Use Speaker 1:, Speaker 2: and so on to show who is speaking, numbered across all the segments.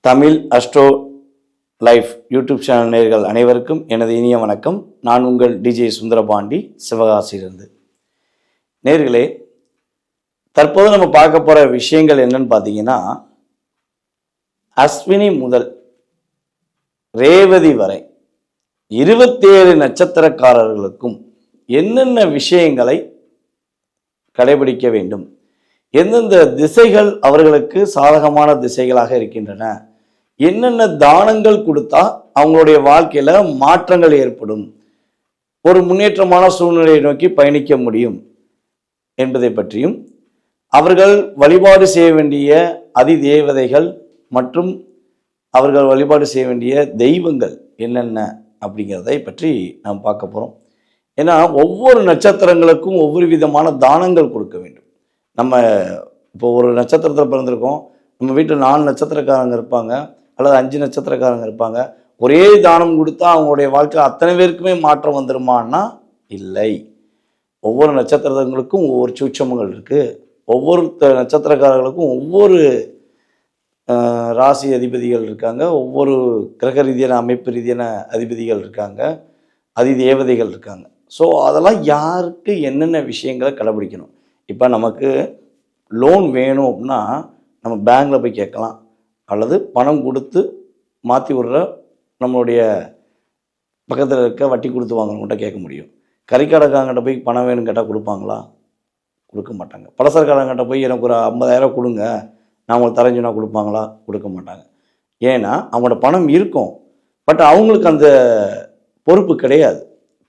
Speaker 1: Tamil astro life YouTube channel நேயர்கள் அனைவருக்கும் எனது இனிய வணக்கம். நான் உங்கள் டிஜே சுந்தரபாண்டி, சிவகாசியிலிருந்து. நேயர்களே, தற்போது நம்ம பார்க்க போகிற விஷயங்கள் என்னன்னு பார்த்தீங்கன்னா, அஸ்வினி முதல் ரேவதி வரை 27 நட்சத்திரக்காரர்களுக்கும் என்னென்ன விஷயங்களை கடைபிடிக்க வேண்டும், எந்தெந்த திசைகள் அவர்களுக்கு சாதகமான திசைகளாக இருக்கின்றன, என்னென்ன தானங்கள் கொடுத்தா அவங்களுடைய வாழ்க்கையில மாற்றங்கள் ஏற்படும், ஒரு முன்னேற்றமான சூழ்நிலையை நோக்கி பயணிக்க முடியும் என்பதை பற்றியும், அவர்கள் வழிபாடு செய்ய வேண்டிய அதி தேவதைகள் மற்றும் அவர்கள் வழிபாடு செய்ய வேண்டிய தெய்வங்கள் என்னென்ன அப்படிங்கிறதை பற்றி நாம் பார்க்க போகிறோம். ஏன்னா ஒவ்வொரு நட்சத்திரங்களுக்கும் ஒவ்வொரு விதமான தானங்கள் கொடுக்க வேண்டும். நம்ம இப்போ ஒரு நட்சத்திரத்தில் பிறந்திருக்கோம், நம்ம வீட்டில் 4 நட்சத்திரக்காரங்க இருப்பாங்க அல்லது 5 நட்சத்திரக்காரங்க இருப்பாங்க. ஒரே தானம் கொடுத்தா அவங்களுடைய வாழ்க்கை அத்தனை பேருக்குமே மாற்றம் வந்துடுமான்னா இல்லை. ஒவ்வொரு நட்சத்திரங்களுக்கும் ஒவ்வொரு சூட்சமங்கள் இருக்குது. ஒவ்வொரு நட்சத்திரக்காரர்களுக்கும் ஒவ்வொரு ராசி அதிபதிகள் இருக்காங்க, ஒவ்வொரு கிரக ரீதியான அமைப்பு ரீதியான அதிபதிகள் இருக்காங்க, அதி தேவதைகள் இருக்காங்க. ஸோ அதெல்லாம் யாருக்கு என்னென்ன விஷயங்களை கடைபிடிக்கணும். இப்போ நமக்கு லோன் வேணும் அப்படின்னா நம்ம பேங்க்கில் போய் கேட்கலாம், அல்லது பணம் கொடுத்து மாற்றி விடுற நம்மளுடைய பக்கத்தில் இருக்க வட்டி கொடுத்து வாங்குறவங்கள்ட்ட கேட்க முடியும். கறிக்கடைக்காரங்கிட்ட போய் பணம் வேணும்னு கேட்டால் கொடுப்பாங்களா? கொடுக்க மாட்டாங்க. பலசரக்காரங்கிட்ட போய் எனக்கு ஒரு 50,000 கொடுங்க, நான் உங்களுக்கு தரேஞ்சுனா கொடுப்பாங்களா? கொடுக்க மாட்டாங்க. ஏன்னா அவங்களோட பணம் இருக்கும், பட் அவங்களுக்கு அந்த பொறுப்பு கிடையாது.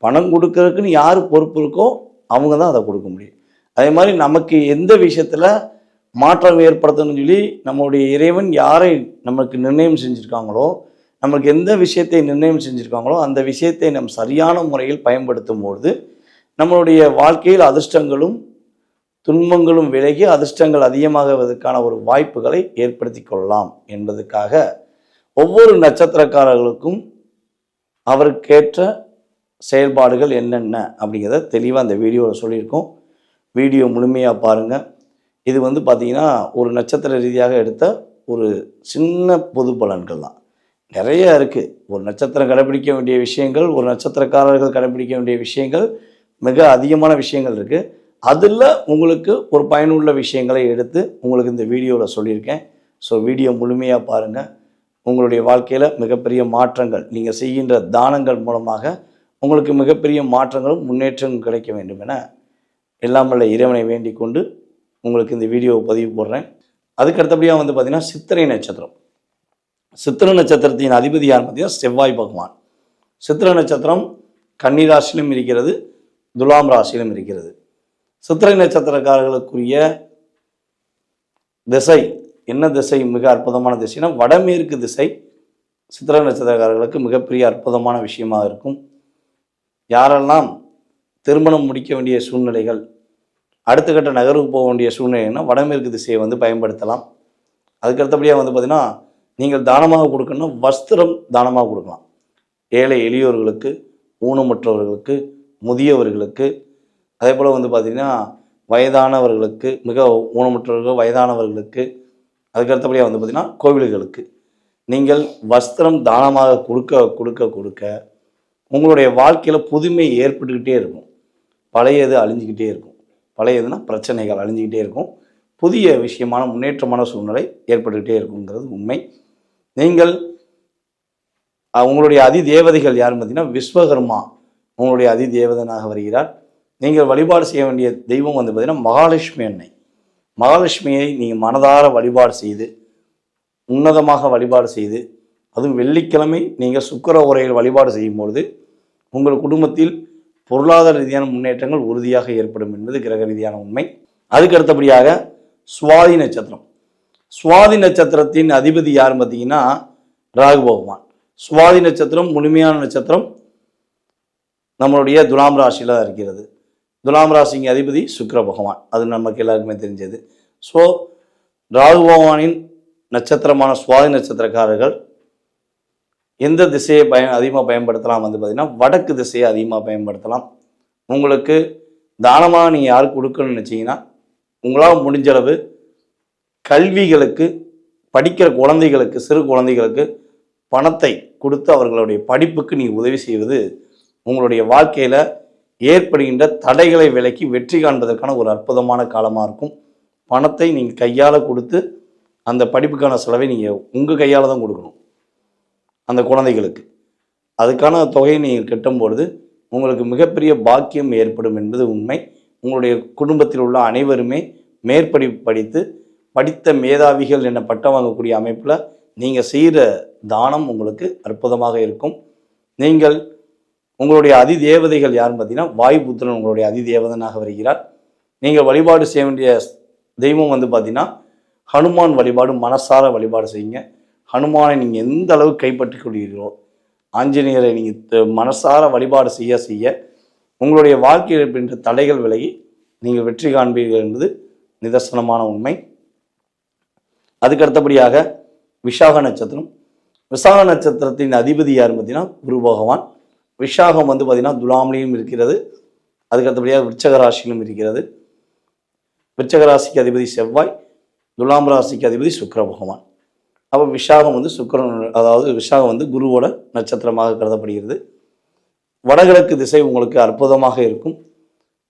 Speaker 1: பணம் கொடுக்கறதுக்குன்னு யார் பொறுப்பு இருக்கோ அவங்க தான் அதை கொடுக்க முடியும். அதே மாதிரி நமக்கு எந்த விஷயத்தில் மாற்றம் ஏற்படுத்தணும்னு சொல்லி நம்மளுடைய இறைவன் யாரை நமக்கு நிர்ணயம் செஞ்சுருக்காங்களோ, நமக்கு எந்த விஷயத்தை நிர்ணயம் செஞ்சுருக்காங்களோ அந்த விஷயத்தை நம் சரியான முறையில் பயன்படுத்தும் பொழுது நம்மளுடைய வாழ்க்கையில் அதிர்ஷ்டங்களும் துன்பங்களும் விலகி அதிர்ஷ்டங்கள் அதிகமாகுவதற்கான ஒரு வாய்ப்புகளை ஏற்படுத்தி கொள்ளலாம் என்பதற்காக ஒவ்வொரு நட்சத்திரக்காரர்களுக்கும் அவருக்கேற்ற செயல்பாடுகள் என்னென்ன அப்படிங்கிறத தெளிவாக அந்த வீடியோவில் சொல்லியிருக்கோம். வீடியோ முழுமையாக பாருங்கள். இது பார்த்திங்கன்னா ஒரு நட்சத்திர ரீதியாக எடுத்த ஒரு சின்ன பொது பலன்கள் தான். நிறைய இருக்குது. ஒரு நட்சத்திரம் கடைபிடிக்க வேண்டிய விஷயங்கள், ஒரு நட்சத்திரக்காரர்கள் கடைபிடிக்க வேண்டிய விஷயங்கள், மிக அதிகமான விஷயங்கள் இருக்குது. அதில் உங்களுக்கு ஒரு பயனுள்ள விஷயங்களை எடுத்து உங்களுக்கு இந்த வீடியோவில் சொல்லியிருக்கேன். ஸோ வீடியோ முழுமையாக பாருங்கள். உங்களுடைய வாழ்க்கையில் மிகப்பெரிய மாற்றங்கள், நீங்கள் செய்கின்ற தானங்கள் மூலமாக உங்களுக்கு மிகப்பெரிய மாற்றங்களும் முன்னேற்றங்களும் கிடைக்க வேண்டும் என எல்லாம் வல்ல இறைவனை வேண்டிக் கொண்டு உங்களுக்கு இந்த வீடியோவை பதிவு போடுறேன். அதுக்கு அடுத்தபடியாக பார்த்திங்கன்னா சித்திரை நட்சத்திரம். சித்திரை நட்சத்திரத்தின் அதிபதி யார் பார்த்தீங்கன்னா செவ்வாய் பகவான். சித்திரை நட்சத்திரம் கன்னி ராசியிலும் இருக்கிறது, துலாம் ராசியிலும் இருக்கிறது. சித்திரை நட்சத்திரக்காரர்களுக்குரிய திசை என்ன திசை? மிக அற்புதமான திசைனா வடமேற்கு திசை சித்திரை நட்சத்திரக்காரர்களுக்கு மிகப்பெரிய அற்புதமான விஷயமாக இருக்கும். யாரெல்லாம் திருமணம் முடிக்க வேண்டிய சூழ்நிலைகள், அடுத்த கட்ட நகர்வுக்கு போக வேண்டிய சூழ்நிலைன்னா வடமேற்கு திசையை பயன்படுத்தலாம். அதுக்கடுத்தபடியாக பார்த்திங்கன்னா நீங்கள் தானமாக கொடுக்கணும்னா வஸ்திரம் தானமாக கொடுக்கலாம். ஏழை எளியோர்களுக்கு, ஊனமுற்றவர்களுக்கு, முதியவர்களுக்கு, அதே போல் பார்த்திங்கன்னா வயதானவர்களுக்கு, மிக ஊனமுற்றவர்கள் வயதானவர்களுக்கு, அதுக்கடுத்தபடியாக பார்த்திங்கன்னா கோவில்களுக்கு நீங்கள் வஸ்திரம் தானமாக கொடுக்க கொடுக்க கொடுக்க உங்களுடைய வாழ்க்கையில் புதுமை ஏற்பட்டுக்கிட்டே இருக்கும். பழையது அழிஞ்சிக்கிட்டே இருக்கும். பழையதுன்னா பிரச்சனைகள் அழிஞ்சிக்கிட்டே இருக்கும். புதிய விஷயமான முன்னேற்றமான சூழ்நிலை ஏற்பட்டுக்கிட்டே இருக்குங்கிறது உண்மை. நீங்கள் உங்களுடைய அதி தேவதைகள் யாருன்னு பார்த்தீங்கன்னா விஸ்வகர்மா உங்களுடைய அதி தேவதனாக வருகிறார். நீங்கள் வழிபாடு செய்ய வேண்டிய தெய்வம் பார்த்தீங்கன்னா மகாலட்சுமி அன்னை. மகாலட்சுமியை நீங்கள் மனதார வழிபாடு செய்து, உன்னதமாக வழிபாடு செய்து, அதுவும் வெள்ளிக்கிழமை நீங்கள் சுக்கிர உரையில் வழிபாடு செய்யும்பொழுது உங்கள் குடும்பத்தில் பொருளாதார ரீதியான முன்னேற்றங்கள் உறுதியாக ஏற்படும் என்பது கிரக ரீதியான உண்மை. அதுக்கு அடுத்தபடியாக சுவாதி நட்சத்திரம். சுவாதி நட்சத்திரத்தின் அதிபதி யாருன்னு பார்த்தீங்கன்னா ராகு பகவான். சுவாதி நட்சத்திரம் முழுமையான நட்சத்திரம் நம்மளுடைய துலாம் ராசியில் இருக்கிறது. துலாம் ராசிக்கு அதிபதி சுக்கிர பகவான், அது நமக்கு எல்லாருக்குமே தெரிஞ்சது. ஸோ ராகு பகவானின் நட்சத்திரமான சுவாதி நட்சத்திரக்காரர்கள் எந்த திசையை அதிகமாக பயன்படுத்தலாம் பார்த்திங்கன்னா வடக்கு திசையை அதிகமாக பயன்படுத்தலாம். உங்களுக்கு தானமாக நீங்கள் யாருக்கு கொடுக்கணும்னு நினச்சிங்கன்னா உங்களால் முடிஞ்சளவு கல்விகளுக்கு படிக்கிற குழந்தைகளுக்கு, சிறு குழந்தைகளுக்கு பணத்தை கொடுத்து அவர்களுடைய படிப்புக்கு நீங்கள் உதவி செய்வது உங்களுடைய வாழ்க்கையில் ஏற்படுகின்ற தடைகளை விலக்கி வெற்றி காண்பதற்கான ஒரு அற்புதமான காலமாக இருக்கும். பணத்தை நீங்கள் கையால் கொடுத்து அந்த படிப்புக்கான செலவை நீங்கள் உங்கள் கையால் தான் கொடுக்கணும் அந்த குழந்தைகளுக்கு. அதுக்கான தொகையை நீங்கள் கட்டும்பொழுது உங்களுக்கு மிகப்பெரிய பாக்கியம் ஏற்படும் என்பது உண்மை. உங்களுடைய குடும்பத்தில் உள்ள அனைவருமே மேற்படிப்பு படித்து படித்த மேதாவிகள் என பட்டம் வாங்கக்கூடிய அமைப்பில் நீங்கள் செய்கிற தானம் உங்களுக்கு அற்புதமாக இருக்கும். நீங்கள் உங்களுடைய அதிதேவதைகள் யாருன்னு பார்த்தீங்கன்னா வாயுபுத்திரன் உங்களுடைய அதிதேவதனாக வருகிறார். நீங்கள் வழிபாடு செய்ய வேண்டிய தெய்வம் பார்த்தீங்கன்னா ஹனுமான் வழிபாடு, மனசார வழிபாடு செய்யுங்க. ஹனுமானை நீங்கள் எந்த அளவுக்கு கைப்பற்றி கொள்கிறீர்களோ, ஆஞ்சநேயரை நீங்கள் மனசார வழிபாடு செய்ய செய்ய உங்களுடைய வாழ்க்கையில் இருக்கின்ற தடைகள் விலகி நீங்கள் வெற்றி காண்பீர்கள் என்பது நிதர்சனமான உண்மை. அதுக்கு அடுத்தபடியாக விஷாக நட்சத்திரம். விசாக நட்சத்திரத்தின் அதிபதி யாருன்னு பார்த்தீங்கன்னா குரு பகவான். விஷாகம் பார்த்தீங்கன்னா துலாமிலையும் இருக்கிறது, அதுக்கு அடுத்தபடியாக விருச்சக ராசியிலும் இருக்கிறது. விருச்சக ராசிக்கு அதிபதி செவ்வாய், துலாம் ராசிக்கு அதிபதி சுக்கிர பகவான். அப்போ விஷாகம் சுக்கிரன், அதாவது விஷாகம் குருவோட நட்சத்திரமாக கருதப்படுகிறது. வடகிழக்கு திசை உங்களுக்கு அற்புதமாக இருக்கும்.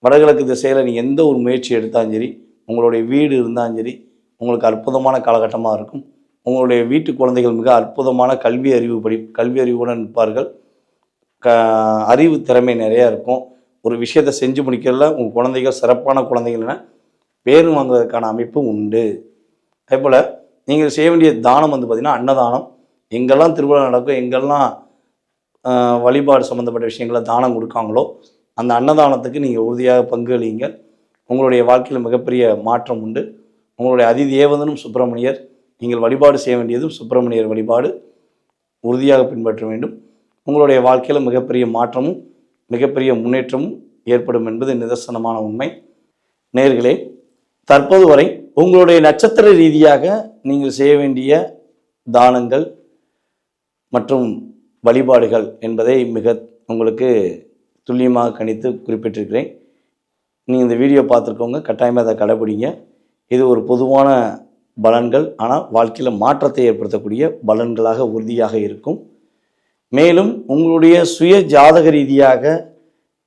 Speaker 1: வடகிழக்கு திசையில் நீங்கள் எந்த ஒரு முயற்சி எடுத்தாலும் சரி, உங்களுடைய வீடு இருந்தாலும் சரி, உங்களுக்கு அற்புதமான காலகட்டமாக இருக்கும். உங்களுடைய வீட்டு குழந்தைகள் மிக அற்புதமான கல்வி அறிவுடன் இருப்பார்கள். அறிவு திறமை நிறையா இருக்கும். ஒரு விஷயத்தை செஞ்சு முடிக்கிறதுல உங்கள் குழந்தைகள் சிறப்பான குழந்தைகள்னா பேர் வாங்குவதற்கான அமைப்பு உண்டு. அதே போல் நீங்கள் செய்ய வேண்டிய தானம் பார்த்திங்கன்னா அன்னதானம். எங்கெல்லாம் திருவிழா நடக்கும், எங்கெல்லாம் வழிபாடு சம்மந்தப்பட்ட விஷயங்களை தானம் கொடுக்காங்களோ அந்த அன்னதானத்துக்கு நீங்கள் உறுதியாக பங்களியுங்கள். உங்களுடைய வாழ்க்கையில் மிகப்பெரிய மாற்றம் உண்டு. உங்களுடைய அதிதேவதனும் சுப்பிரமணியர். நீங்கள் வழிபாடு செய்ய வேண்டியதும் சுப்பிரமணியர் வழிபாடு உறுதியாக பின்பற்ற வேண்டும். உங்களுடைய வாழ்க்கையில் மிகப்பெரிய மாற்றமும் மிகப்பெரிய முன்னேற்றமும் ஏற்படும் என்பது நிதர்சனமான உண்மை. நேயர்களே, தற்போது வரை உங்களுடைய நட்சத்திர ரீதியாக நீங்கள் செய்ய வேண்டிய தானங்கள் மற்றும் வழிபாடுகள் என்பதை மிக உங்களுக்கு துல்லியமாக கணித்து குறிப்பிட்டிருக்கிறேன். நீங்கள் இந்த வீடியோ பார்த்துருக்கோங்க, கட்டாயமாக அதை கடைபிடிங்க. இது ஒரு பொதுவான பலன்கள், ஆனால் வாழ்க்கையில் மாற்றத்தை ஏற்படுத்தக்கூடிய பலன்களாக உறுதியாக இருக்கும். மேலும் உங்களுடைய சுய ஜாதக ரீதியாக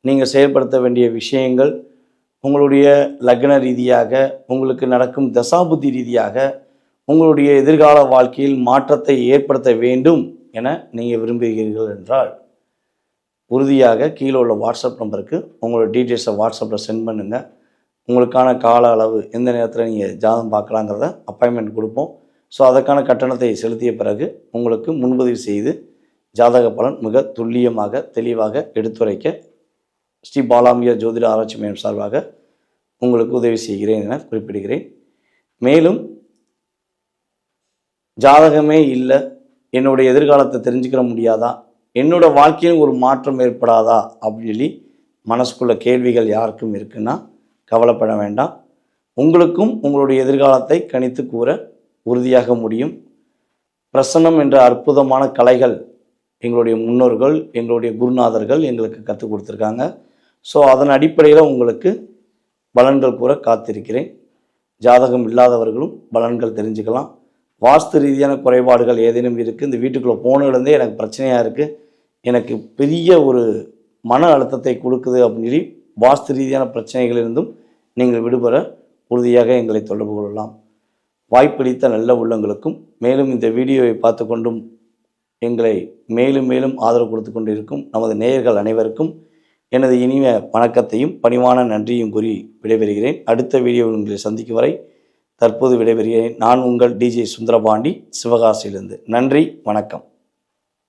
Speaker 1: நீங்கள் செயல்படுத்த வேண்டிய விஷயங்கள், உங்களுடைய லக்ன ரீதியாக உங்களுக்கு நடக்கும் தசாபுத்தி ரீதியாக உங்களுடைய எதிர்கால வாழ்க்கையில் மாற்றத்தை ஏற்படுத்த வேண்டும் என நீங்கள் விரும்புகிறீர்கள் என்றால் உறுதியாக கீழே உள்ள வாட்ஸ்அப் நம்பருக்கு உங்களோட டீட்டெயில்ஸை வாட்ஸ்அப்பில் சென்ட் பண்ணுங்கள். உங்களுக்கான கால அளவு எந்த நேரத்தில் நீங்கள் ஜாதகம் பார்க்கலாங்கிறத அப்பாயின்மெண்ட் கொடுப்போம். ஸோ அதற்கான கட்டணத்தை செலுத்திய பிறகு உங்களுக்கு முன்பதிவு செய்து ஜாதக பலன் மிக துல்லியமாக தெளிவாக எடுத்துரைக்க ஸ்ரீ பாலாம்பிகர் ஜோதிட ஆராய்ச்சி மையம் சார்பாக உங்களுக்கு உதவி செய்கிறேன் என குறிப்பிடுகிறேன். மேலும் ஜாதகமே இல்லை, என்னுடைய எதிர்காலத்தை தெரிஞ்சுக்கிற முடியாதா, என்னோட வாழ்க்கையில் ஒரு மாற்றம் ஏற்படாதா அப்படின்னு சொல்லி மனசுக்குள்ள கேள்விகள் யாருக்கும் இருக்குன்னா கவலைப்பட வேண்டாம். உங்களுக்கும் உங்களுடைய எதிர்காலத்தை கணித்து கூற உறுதியாக முடியும். பிரசன்னம் என்ற அற்புதமான கலைகள் எங்களுடைய முன்னோர்கள், எங்களுடைய குருநாதர்கள் எங்களுக்கு கற்றுக் கொடுத்துருக்காங்க. ஸோ அதன் அடிப்படையில் உங்களுக்கு பலன்கள் கூற காத்திருக்கிறேன். ஜாதகம் இல்லாதவர்களும் பலன்கள் தெரிஞ்சுக்கலாம். வாஸ்து ரீதியான குறைபாடுகள் ஏதேனும் இருக்குது, இந்த வீட்டுக்குள்ளே போனதுலேருந்தே எனக்கு பிரச்சனையாக இருக்குது, எனக்கு பெரிய ஒரு மன அழுத்தத்தை கொடுக்குது அப்படின்னு சொல்லி வாஸ்து ரீதியான பிரச்சனைகளிலிருந்தும் நீங்கள் விடுபெற உறுதியாக எங்களை தொடர்பு கொள்ளலாம். வாய்ப்பளித்த நல்ல உள்ளங்களுக்கும் மேலும் இந்த வீடியோவை பார்த்து கொண்டும் எங்களை மேலும் மேலும் ஆதரவு கொடுத்து கொண்டிருக்கும் நமது நேயர்கள் அனைவருக்கும் எனது இனிய வணக்கத்தையும் பணிவான நன்றியும் கூறி விடைபெறுகிறேன். அடுத்த வீடியோவில் உங்களை சந்திக்கும் வரை தற்போது விடைபெறுகிறேன். நான் உங்கள் டிஜே சுந்தரபாண்டி, சிவகாசியிலிருந்து. நன்றி, வணக்கம்.